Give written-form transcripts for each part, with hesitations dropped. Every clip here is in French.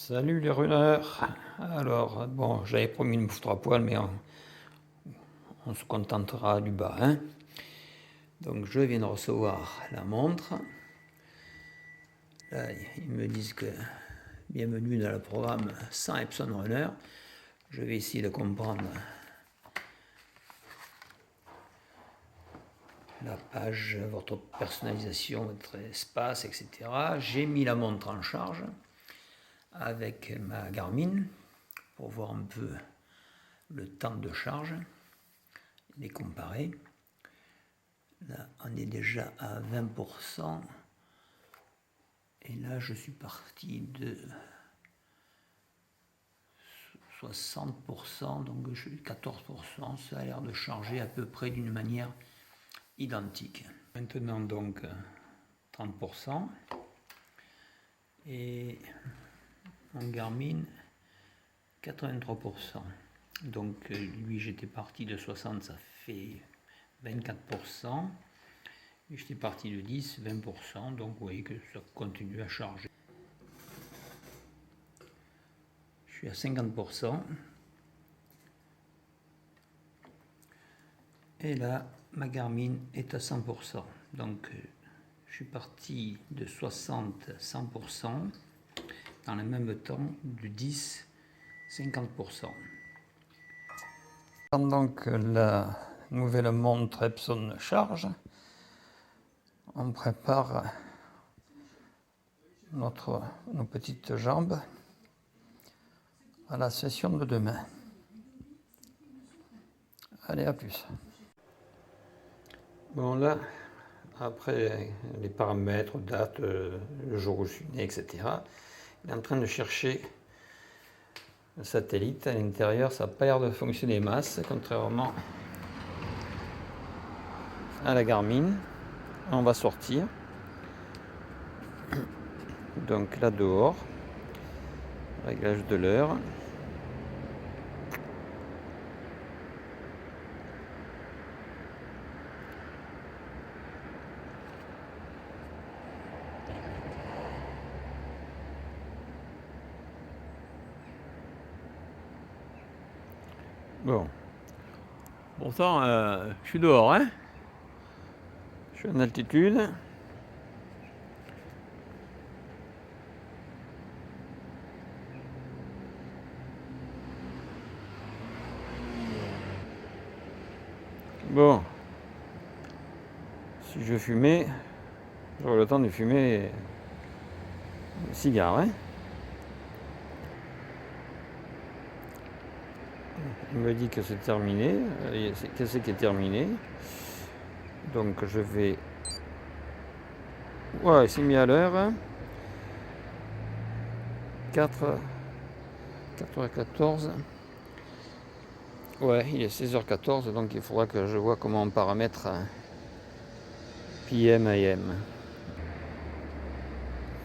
Salut les runners. Alors, bon, j'avais promis une mouffe à poil, mais on se contentera du bas, hein. Donc, je viens de recevoir la montre. Là, ils me disent que bienvenue dans le programme 100 Epson Runner. Je vais essayer de comprendre la page, votre personnalisation, votre espace, etc. J'ai mis la montre en charge avec ma Garmin pour voir un peu le temps de charge, les comparer. Là, on est déjà à 20%. Et là, je suis parti de 60%, donc je suis 14%. Ça a l'air de charger à peu près d'une manière identique. Maintenant, donc, 30%. Et mon Garmin, 83%. Donc, lui, j'étais parti de 60, ça fait 24%. Et j'étais parti de 10, 20%. Donc, vous voyez que ça continue à charger. Je suis à 50%. Et là, ma Garmin est à 100%. Donc, je suis parti de 60, 100%. Dans le même temps, du 10, 50%. Pendant que la nouvelle montre Epson charge, on prépare nos petites jambes à la session de demain. Allez, à plus. Bon, là, après les paramètres, date, le jour où je suis né, etc., il est en train de chercher le satellite. À l'intérieur, ça n'a pas l'air de fonctionner masse, contrairement à la Garmin. On va sortir. Donc là, dehors, réglage de l'heure. Bon. Pourtant, je suis dehors, hein. Je suis en altitude. Bon. Si je fumais, j'aurais le temps de fumer un cigare, hein. Il me dit que c'est terminé. Qu'est-ce qui est terminé? Donc je vais... Ouais, c'est mis à l'heure. 4h14. Ouais, il est 16h14, donc il faudra que je vois comment on paramètre PM AM.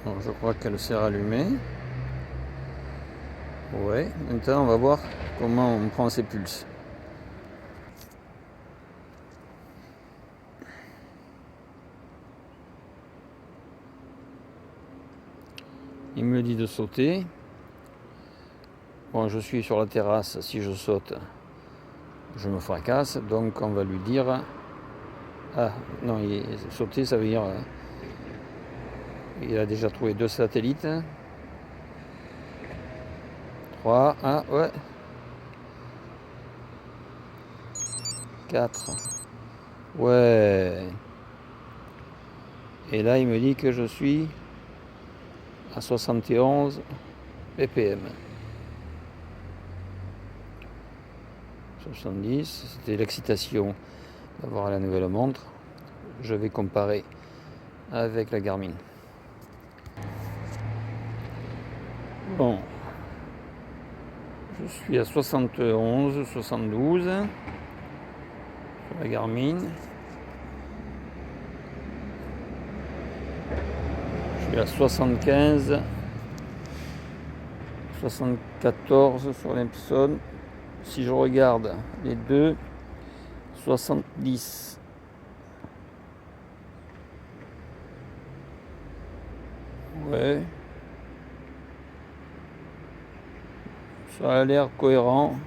Bon, je crois qu'elle s'est rallumée. Ouais, maintenant on va voir comment on prend ses pulses. Il me dit de sauter. Bon, je suis sur la terrasse, si je saute, je me fracasse, donc on va lui dire... Ah, non, sauter, ça veut dire... il a déjà trouvé 2 satellites. 3, 1, ouais. 4. Ouais. Et là, il me dit que je suis à 71 ppm. 70, c'était l'excitation d'avoir la nouvelle montre. Je vais comparer avec la Garmin. Bon, je suis à 71, 72 sur la Garmin. Je suis à 75, 74 sur l'Epson. Si je regarde les deux, 70. Ouais. Ça a l'air cohérent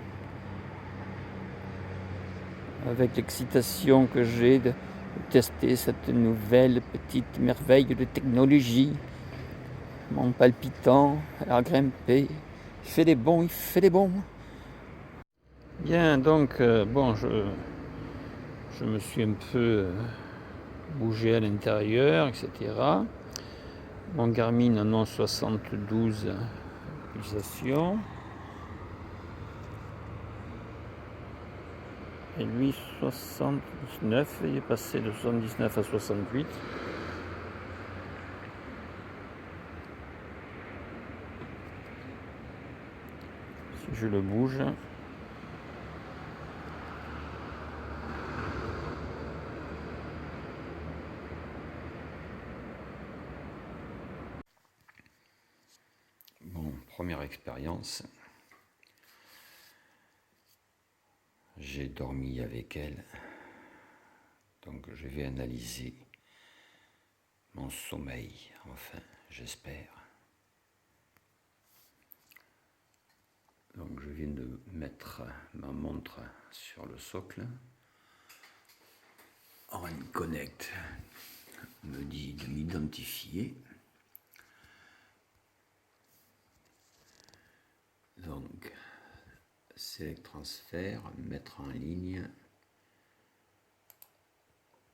avec l'excitation que j'ai de tester cette nouvelle petite merveille de technologie. Mon palpitant a grimpé. Il fait des bons, il fait des bons. Bien, donc, bon, je me suis un peu bougé à l'intérieur, etc. Mon Garmin annonce 72 pulsations. Et lui, 69, il est passé de 79 à 68. Si je le bouge. Bon, première expérience. J'ai dormi avec elle. Donc je vais analyser mon sommeil, enfin, j'espère. Donc je viens de mettre ma montre sur le socle. OnConnect me dit de m'identifier. Donc, Select transfert, mettre en ligne.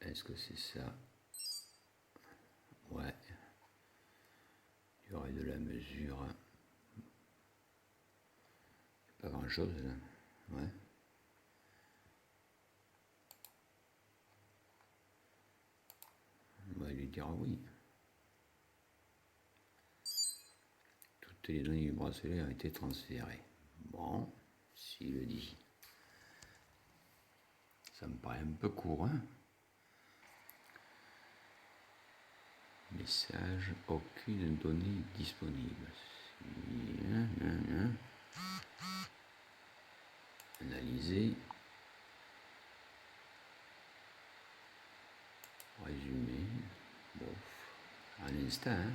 Est-ce que c'est ça? Ouais. Durée de la mesure. Pas grand chose là. Ouais. On va lui dire oui. Toutes les données du bracelet ont été transférées. Bon, s'il le dit. Ça me paraît un peu court, hein? Message, aucune donnée disponible. Analyser. Résumé. Bon, un instant, hein?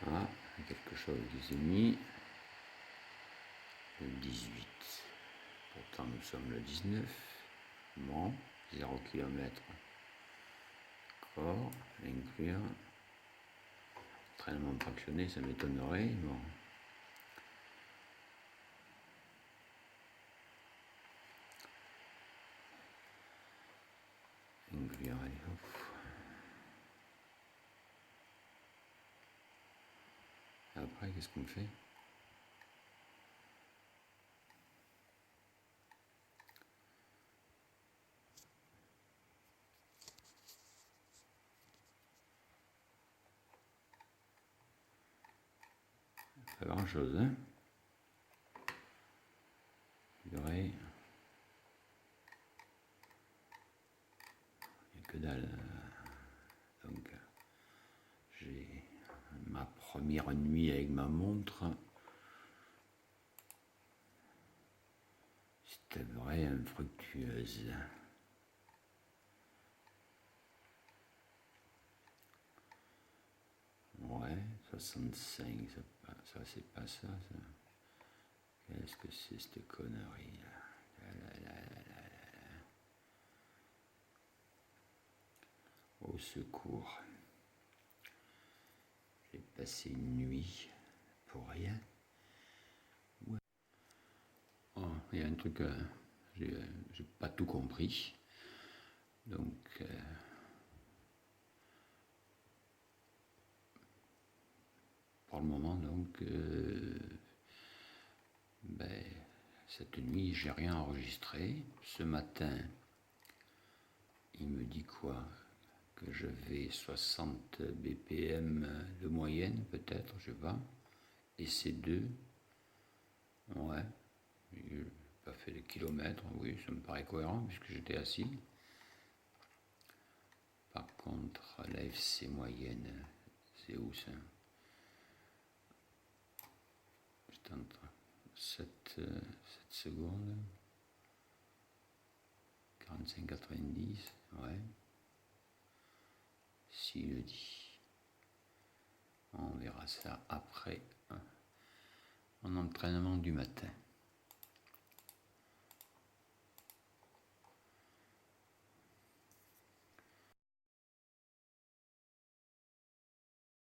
Ah, quelque chose qui s'est mis. Le 18. Pourtant, nous sommes le 19. Bon, 0 km. D'accord, inclure. Entraînement fractionné, ça m'étonnerait. Bon. Inclure, allez, hop. Après, qu'est-ce qu'on fait? Pas grand chose, hein? Durée. Il n'y a que dalle. Donc, j'ai ma première nuit avec ma montre. C'était vrai infructueuse. Ouais, 65, ça c'est pas ça. Qu'est-ce que c'est cette connerie là? Au secours. J'ai passé une nuit pour rien. Ouais. Oh, il y a un truc, j'ai pas tout compris. Donc, pour le moment, donc, cette nuit, j'ai rien enregistré. Ce matin, il me dit quoi? Que je vais 60 BPM de moyenne, peut-être, je sais pas. Et c'est 2. Ouais. J'ai pas fait de kilomètres, oui, ça me paraît cohérent puisque j'étais assis. Par contre, la FC moyenne, c'est où ça? C'est entre 7 secondes. 45-90, ouais. S'il le dit. On verra ça après mon entraînement du matin.